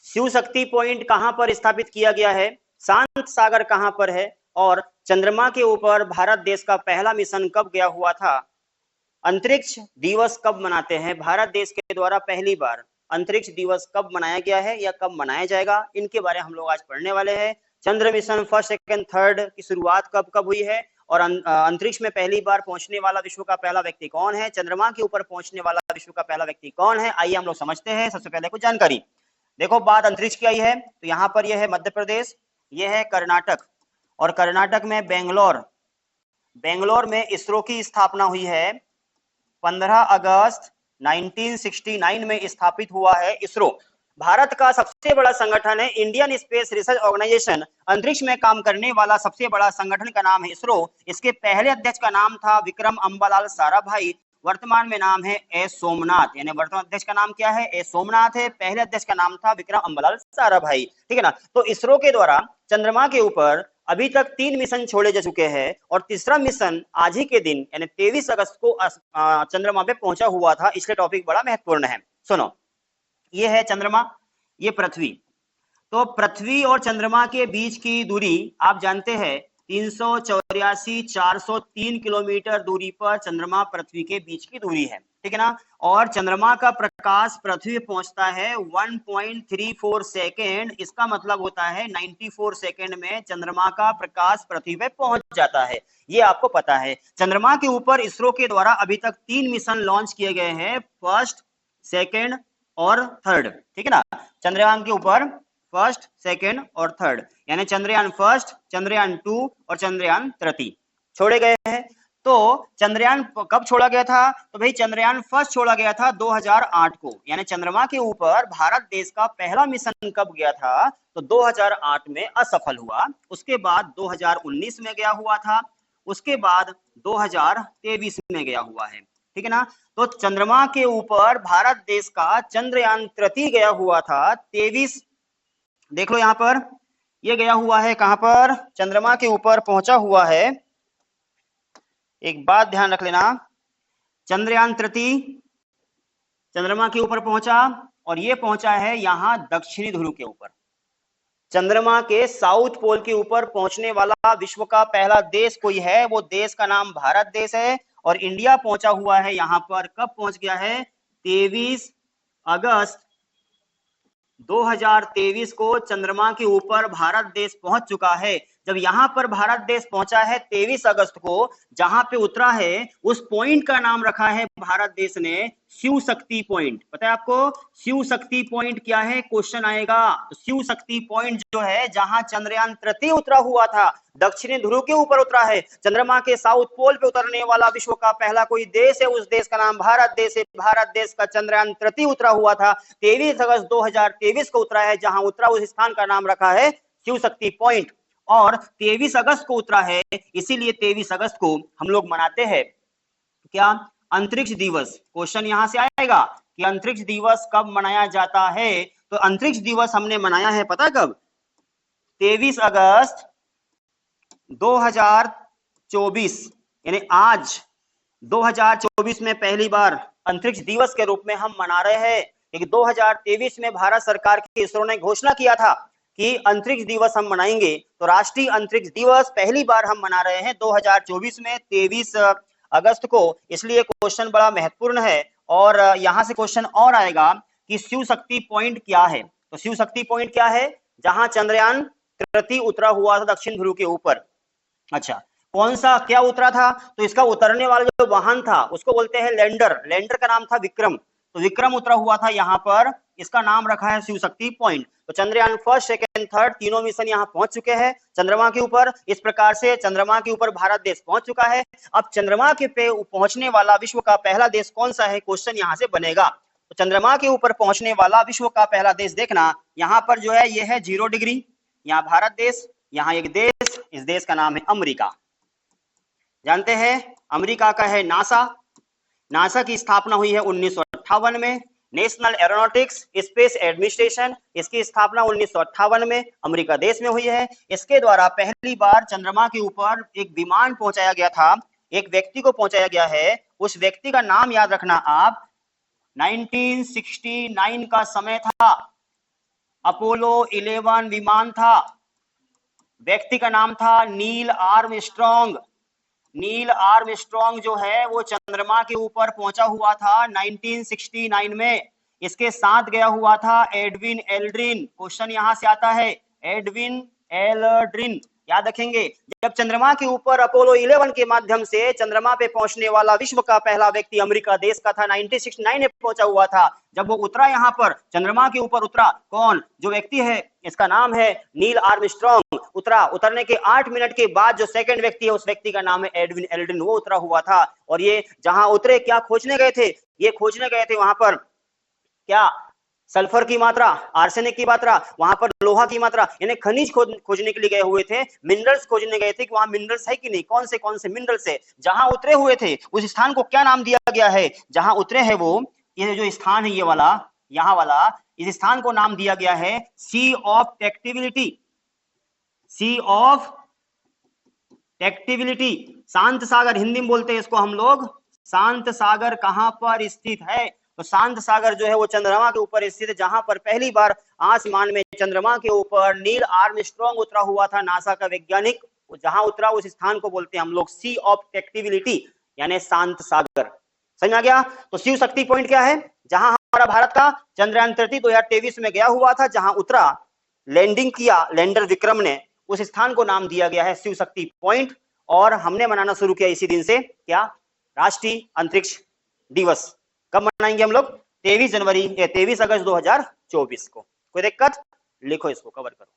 Shiv Shakti point कहां पर स्थापित किया गया है, शांत सागर कहां पर है, और चंद्रमा के ऊपर भारत देश का पहला मिशन कब गया हुआ था, अंतरिक्ष दिवस कब मनाते हैं, भारत देश के द्वारा पहली बार अंतरिक्ष दिवस कब मनाया गया है या कब मनाया जाएगा, इनके बारे में हम लोग आज पढ़ने वाले हैं। चंद्र मिशन फर्स्ट सेकंड थर्ड की शुरुआत कब कब हुई है, और अंतरिक्ष में पहली बार पहुंचने वाला विश्व का पहला व्यक्ति कौन है, चंद्रमा के ऊपर पहुंचने वाला विश्व का पहला व्यक्ति कौन है, आइए हम लोग समझते हैं। सबसे पहले कुछ जानकारी देखो, बात अंतरिक्ष की आई है तो यहाँ पर यह है मध्य प्रदेश, यह है कर्नाटक, और कर्नाटक में बेंगलोर में इसरो की स्थापना हुई है 15 अगस्त 1969 में स्थापित हुआ है इसरो। भारत का सबसे बड़ा संगठन है इंडियन स्पेस रिसर्च ऑर्गेनाइजेशन, अंतरिक्ष में काम करने वाला सबसे बड़ा संगठन का नाम है इसरो। इसके पहले अध्यक्ष का नाम था विक्रम अंबालाल साराभाई, वर्तमान में नाम है एस सोमनाथ, यानी वर्तमान अध्यक्ष का नाम क्या है, एस सोमनाथ है, पहले अध्यक्ष का नाम था विक्रम अंबालाल साराभाई, ठीक है ना। तो इसरो के द्वारा चंद्रमा के ऊपर अभी तक 3 मिशन छोड़े जा चुके हैं, और तीसरा मिशन आज ही के दिन यानी 23 अगस्त को चंद्रमा पे पहुंचा हुआ था, इसलिए टॉपिक बड़ा महत्वपूर्ण है। सुनो, ये है चंद्रमा, ये पृथ्वी। तो पृथ्वी और चंद्रमा के बीच की दूरी आप जानते हैं 384,403 किलोमीटर दूरी पर चंद्रमा पृथ्वी के बीच की दूरी है, ठीक है ना। और चंद्रमा का प्रकाश पृथ्वी पहुंचता है 1.34 सेकेंड, इसका मतलब होता है 94 सेकेंड में चंद्रमा का प्रकाश पृथ्वी पे पहुंच जाता है, ये आपको पता है। चंद्रमा के ऊपर इसरो के द्वारा अभी तक 3 मिशन लॉन्च किए गए हैं, फर्स्ट, सेकेंड और थर्ड, ठीक है ना। चंद्रयान के ऊपर फर्स्ट, सेकेंड और थर्ड, यानी चंद्रयान फर्स्ट, चंद्रयान 2 और चंद्रयान 3 छोड़े गए हैं। तो चंद्रयान कब छोड़ा गया था, तो भाई चंद्रयान फर्स्ट छोड़ा गया था 2008 को, यानी चंद्रमा के ऊपर भारत देश का पहला मिशन कब गया था, तो 2008 में असफल हुआ। उसके बाद 2019 में गया हुआ था, उसके बाद 2023 में गया हुआ है, ठीक है ना। तो चंद्रमा के ऊपर भारत देश का चंद्रयान 3 गया हुआ था 23, देख लो यहां पर, ये गया हुआ है कहां पर, चंद्रमा के ऊपर पहुंचा हुआ है। एक बात ध्यान रख लेना, चंद्रयान 3 चंद्रमा के ऊपर पहुंचा, और ये पहुंचा है यहां दक्षिणी ध्रुव के ऊपर। चंद्रमा के साउथ पोल के ऊपर पहुंचने वाला विश्व का पहला देश कोई है, वो देश का नाम भारत देश है, और इंडिया पहुंचा हुआ है यहां पर, कब पहुंच गया है, 23 अगस्त 2023 को चंद्रमा के ऊपर भारत देश पहुंच चुका है। जब यहां पर भारत देश पहुंचा है 23 अगस्त को, जहां पे उतरा है उस पॉइंट का नाम रखा है भारत देश ने शिव शक्ति पॉइंट। पता है आपको शिव शक्ति पॉइंट क्या है, क्वेश्चन आएगा। तो शिव शक्ति पॉइंट जो है जहां चंद्रयान 3 उतरा हुआ था, दक्षिणी ध्रुव के ऊपर उतरा है, चंद्रमा के साउथ पोल पे उतरने वाला विश्व का पहला कोई देश है, उस देश का नाम भारत देश है। भारत देश का चंद्रयान 3 उतरा हुआ था 23 अगस्त 2023 को उतरा है, जहां उतरा उस स्थान का नाम रखा है शिव शक्ति पॉइंट, और 23 अगस्त को उतरा है, इसीलिए 23 अगस्त को हम लोग मनाते हैं क्या, अंतरिक्ष दिवस। क्वेश्चन यहां से आएगा कि अंतरिक्ष दिवस कब मनाया जाता है, तो अंतरिक्ष दिवस हमने मनाया है पता है कब, 23 अगस्त 2024, यानी आज 2024 में पहली बार अंतरिक्ष दिवस के रूप में हम मना रहे हैं। लेकिन 2023 में भारत सरकार की इसरो ने घोषणा किया था कि अंतरिक्ष दिवस हम मनाएंगे, तो राष्ट्रीय अंतरिक्ष दिवस पहली बार हम मना रहे हैं 2024 में 23 अगस्त को, इसलिए क्वेश्चन बड़ा महत्वपूर्ण है। और यहां से क्वेश्चन और आएगा कि शिव शक्ति पॉइंट क्या है, तो शिव शक्ति पॉइंट क्या है, जहां चंद्रयान 3 उतरा हुआ था दक्षिण ध्रुव के ऊपर। अच्छा, कौन सा क्या उतरा था, तो इसका उतरने वाला जो वाहन था उसको बोलते हैं लैंडर, लैंडर का नाम था विक्रम, तो विक्रम उतरा हुआ था यहाँ पर, इसका नाम रखा है शिव शक्ति पॉइंट। तो चंद्रयान फर्स्ट, सेकेंड, थर्ड तीनों मिशन यहाँ पहुंच चुके हैं चंद्रमा के ऊपर। इस प्रकार से चंद्रमा के ऊपर भारत देश पहुंच चुका है। अब चंद्रमा के पे पहुंचने वाला विश्व का पहला देश कौन सा है, क्वेश्चन यहाँ से बनेगा। तो चंद्रमा के ऊपर पहुंचने वाला विश्व का पहला देश देखना, यहाँ पर जो है ये है 0 डिग्री, यहाँ भारत देश, यहाँ एक देश, इस देश का नाम है अमेरिका। जानते हैं अमेरिका का है नासा, नासा की स्थापना हुई है 1958 में। नेशनल एरोनॉटिक्स स्पेस एडमिनिस्ट्रेशन, इसकी स्थापना 1958 में अमेरिका देश में हुई है। इसके द्वारा पहली बार चंद्रमा के ऊपर एक विमान पहुंचाया गया था, एक व्यक्ति को पहुंचाया गया है, उस व्यक्ति का नाम याद रखना आप, 1969 का समय था, अपोलो 11 विमान था, व्यक्ति का नाम था नील आर्मस्ट्रॉन्ग। नील आर्मस्ट्रॉन्ग जो है वो चंद्रमा के ऊपर पहुंचा हुआ था 1969 में। इसके साथ गया हुआ था एडविन एल्ड्रिन। क्वेश्चन यहां से आता है, एडविन एल्ड्रिन, याद रखेंगे। जब चंद्रमा के ऊपर अपोलो 11 के माध्यम से चंद्रमा पे पहुंचने वाला विश्व का पहला व्यक्ति अमेरिका देश का था, 1969 में पहुंचा हुआ था। जब वो उतरा यहाँ पर चंद्रमा के ऊपर उतरा, कौन जो व्यक्ति है, इसका नाम है नील आर्मस्ट्रॉन्ग। उतरा, उतरने के 8 मिनट के बाद जो सेकंड व्यक्ति है उस व्यक्ति का नाम है एडविन एल्ड्रिन, वो उतरा हुआ था। और ये जहां उतरे क्या खोजने गए थे, ये खोजने गए थे वहां पर क्या, सल्फर की मात्रा, आर्सेनिक की मात्रा, वहां पर लोहा की मात्रा, यानी खनिज खोजने के लिए गए हुए थे, मिनरल्स खोजने गए थे कि वहां मिनरल्स है कि नहीं, कौन से मिनरल्स है। जहां उतरे हुए थे उस स्थान को क्या नाम दिया गया है, जहां उतरे हैं वो, ये जो स्थान है ये वाला, यहाँ वाला, इस स्थान को नाम दिया गया है सी ऑफ टेक्टिबिलिटी। सी ऑफ टेक्टिबिलिटी, शांत सागर हिंदी में बोलते हैं इसको हम लोग। शांत सागर कहां पर स्थित है, तो शांत सागर जो है वो चंद्रमा के ऊपर स्थित है, जहां पर पहली बार आसमान में चंद्रमा के ऊपर नील आर्मस्ट्रॉन्ग उतरा हुआ था, नासा का वैज्ञानिक। जहां उतरा उस स्थान को बोलते हैं हम लोग सी ऑफ टेक्टिबिलिटी, यानी शांत सागर। समझ आ गया। तो शिव शक्ति पॉइंट क्या है, जहां हमारा भारत का चंद्रयान 3 2023 में गया हुआ था, जहां उतरा, लैंडिंग किया लैंडर विक्रम ने, उस स्थान को नाम दिया गया है शिव शक्ति पॉइंट। और हमने मनाना शुरू किया इसी दिन से, क्या, राष्ट्रीय अंतरिक्ष दिवस। कब मनाएंगे हम लोग, 23 अगस्त 2024 को। कोई दिक्कत, लिखो इसको, कवर करो।